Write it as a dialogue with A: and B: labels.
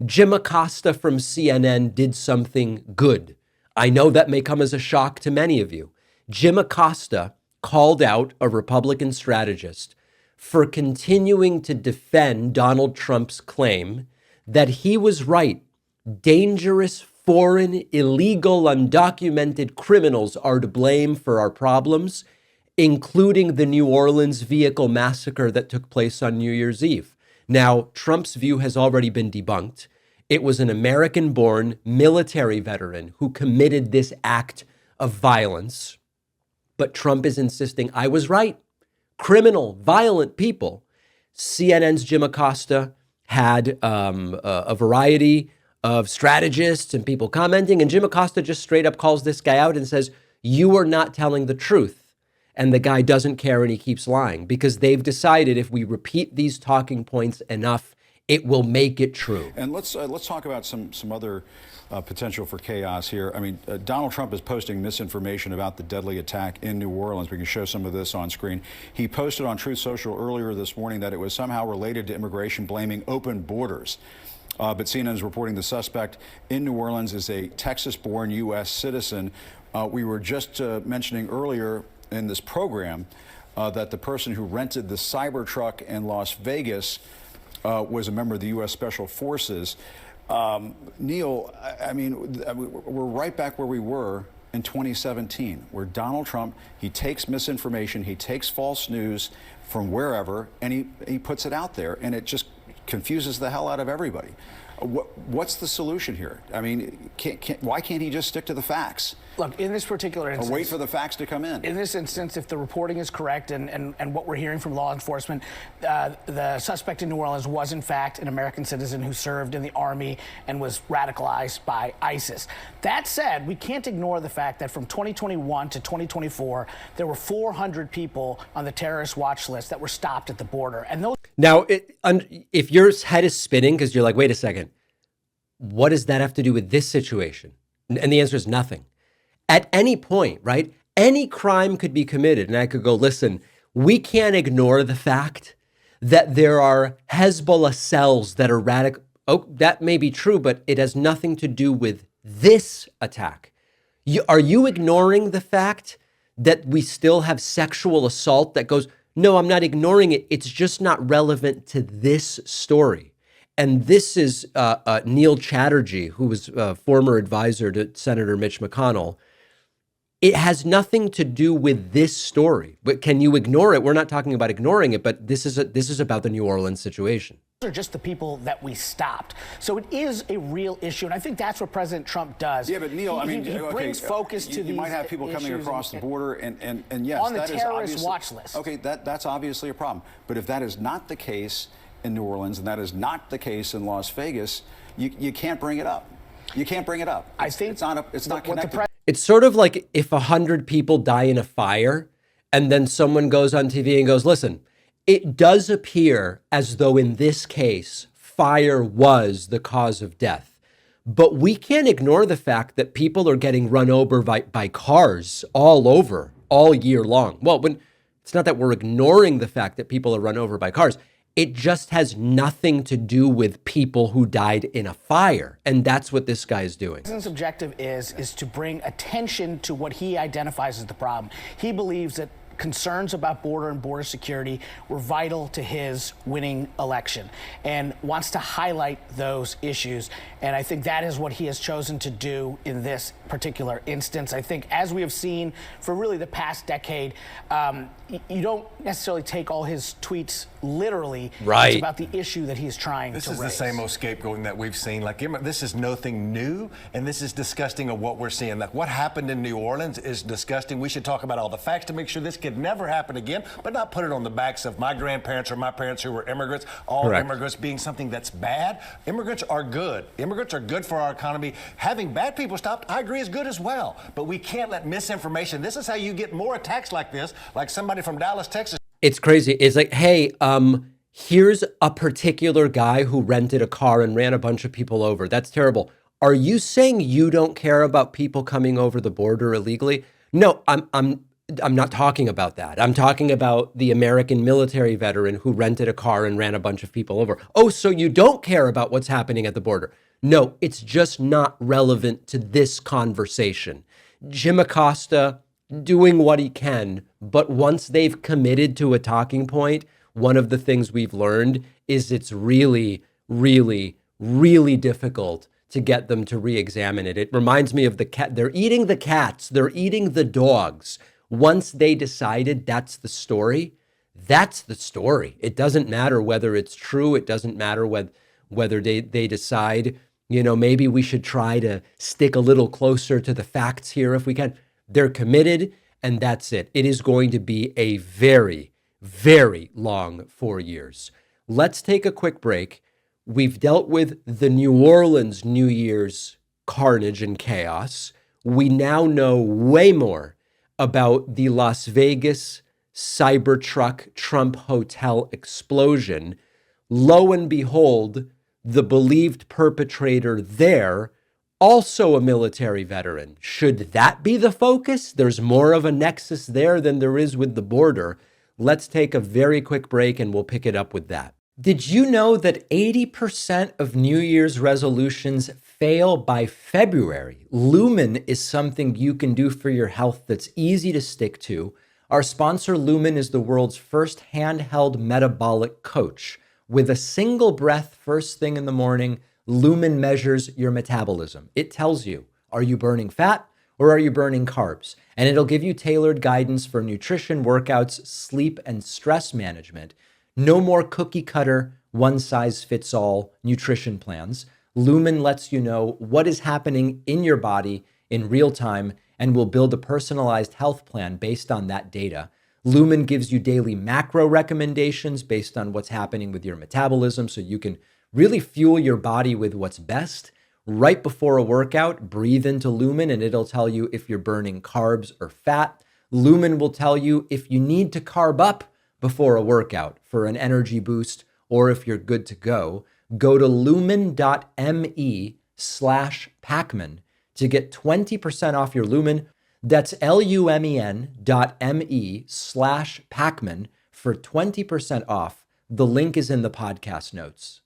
A: Jim Acosta from CNN did something good. I know that may come as a shock to many of you. Jim Acosta called out a Republican strategist for continuing to defend Donald Trump's claim that he was right. Dangerous, foreign, illegal, undocumented criminals are to blame for our problems, including the New Orleans vehicle massacre that took place on New Year's Eve. Now, Trump's view has already been debunked. It was an American-born military veteran who committed this act of violence. But Trump is insisting, I was right. Criminal, violent people. CNN's Jim Acosta had a variety of strategists and people commenting, and Jim Acosta just straight up calls this guy out and says, you are not telling the truth. And the guy doesn't care and he keeps lying because they've decided if we repeat these talking points enough, it will make it true.
B: And let's talk about some other potential for chaos here. I mean, Donald Trump is posting misinformation about the deadly attack in New Orleans. We can show some of this on screen. He posted on Truth Social earlier this morning that it was somehow related to immigration, blaming open borders. But CNN is reporting the suspect in New Orleans is a Texas-born U.S. citizen. We were just mentioning earlier in this program that the person who rented the Cybertruck in Las Vegas was a member of the U.S. Special Forces. Neil, I mean, we're right back where we were in 2017, where Donald Trump, he takes misinformation, he takes false news from wherever, and he puts it out there, and it just confuses the hell out of everybody. What's the solution here? I mean, why can't he just stick to the facts?
C: Look, in this particular instance,
B: or wait for the facts to come in.
C: In this instance, if the reporting is correct and what we're hearing from law enforcement, the suspect in New Orleans was in fact an American citizen who served in the Army and was radicalized by ISIS. That said, we can't ignore the fact that from 2021 to 2024, there were 400 people on the terrorist watch list that were stopped at the border. And those
A: Now, if your head is spinning because you're like, wait a second, what does that have to do with this situation? And the answer is nothing. At any point, right? Any crime could be committed. And I could go, listen, we can't ignore the fact that there are Hezbollah cells that are radical. Oh, that may be true, but it has nothing to do with this attack. Are you ignoring the fact that we still have sexual assault that goes, no, I'm not ignoring it. It's just not relevant to this story. And this is Neil Chatterjee, who was a former advisor to Senator Mitch McConnell. It has nothing to do with this story. But can you ignore it? We're not talking about ignoring it, but this is about the New Orleans situation.
C: are just the people that we stopped. So it is a real issue, and I think that's what President Trump does.
B: Yeah, but Neil, I mean,
C: he brings focus to these.
B: You might have people coming across the border, and yes,
C: on the
B: that
C: terrorist
B: is
C: watch list.
B: Okay, that's obviously a problem. But if that is not the case in New Orleans, and that is not the case in Las Vegas, you can't bring it up. You can't bring it up.
C: I think
B: it's not connected.
A: It's sort of like if 100 people die in a fire and then someone goes on TV and goes, listen, it does appear as though in this case, fire was the cause of death. But we can't ignore the fact that people are getting run over by cars all over, all year long. Well, it's not that we're ignoring the fact that people are run over by cars. It just has nothing to do with people who died in a fire. And that's what this guy is doing.
C: His objective is to bring attention to what he identifies as the problem. He believes that concerns about border and border security were vital to his winning election and wants to highlight those issues. And I think that is what he has chosen to do in this particular instance. I think as we have seen for really the past decade, you don't necessarily take all his tweets literally.
A: Right.
C: It's about the issue that he's trying to raise.
D: This is the same old scapegoating that we've seen. Like, this is nothing new, and this is disgusting of what we're seeing. Like, what happened in New Orleans is disgusting. We should talk about all the facts to make sure this could never happen again, but not put it on the backs of my grandparents or my parents who were immigrants. All
A: Correct.
D: Immigrants being something that's bad. Immigrants are good. Immigrants are good for our economy. Having bad people stopped, I agree, is good as well. But we can't let misinformation. This is how you get more attacks like this, like somebody from Dallas, Texas.
A: It's crazy. It's like, hey, here's a particular guy who rented a car and ran a bunch of people over. That's terrible. Are you saying you don't care about people coming over the border illegally? No, I'm not talking about that. I'm talking about the American military veteran who rented a car and ran a bunch of people over. Oh, so you don't care about what's happening at the border? No, it's just not relevant to this conversation. Jim Acosta doing what he can, but once they've committed to a talking point, one of the things we've learned is it's really, really, really difficult to get them to re-examine it. It reminds me of the cat. They're eating the cats. They're eating the dogs. Once they decided that's the story, that's the story. It doesn't matter whether it's true. It doesn't matter whether they decide, maybe we should try to stick a little closer to the facts here if we can. They're committed, and that's it. It is going to be a very, very long 4 years. Let's take a quick break. We've dealt with the New Orleans New Year's carnage and chaos. We now know way more about the Las Vegas Cybertruck Trump Hotel explosion. Lo and behold, the believed perpetrator there, also a military veteran. Should that be the focus? There's more of a nexus there than there is with the border. Let's take a very quick break and we'll pick it up with that. Did you know that 80% of New Year's resolutions fail by February? Lumen is something you can do for your health that's easy to stick to. Our sponsor, Lumen, is the world's first handheld metabolic coach. With a single breath first thing in the morning, Lumen measures your metabolism. It tells you, are you burning fat or are you burning carbs? And it'll give you tailored guidance for nutrition, workouts, sleep, and stress management. No more cookie cutter, one size fits all nutrition plans. Lumen lets you know what is happening in your body in real time and will build a personalized health plan based on that data. Lumen gives you daily macro recommendations based on what's happening with your metabolism so you can really fuel your body with what's best. Right before a workout, breathe into Lumen and it'll tell you if you're burning carbs or fat. Lumen will tell you if you need to carb up before a workout for an energy boost or if you're good to go. Go to lumen.me/Pacman to get 20% off your Lumen. That's lumen.me/Pacman for 20% off. The link is in the podcast notes.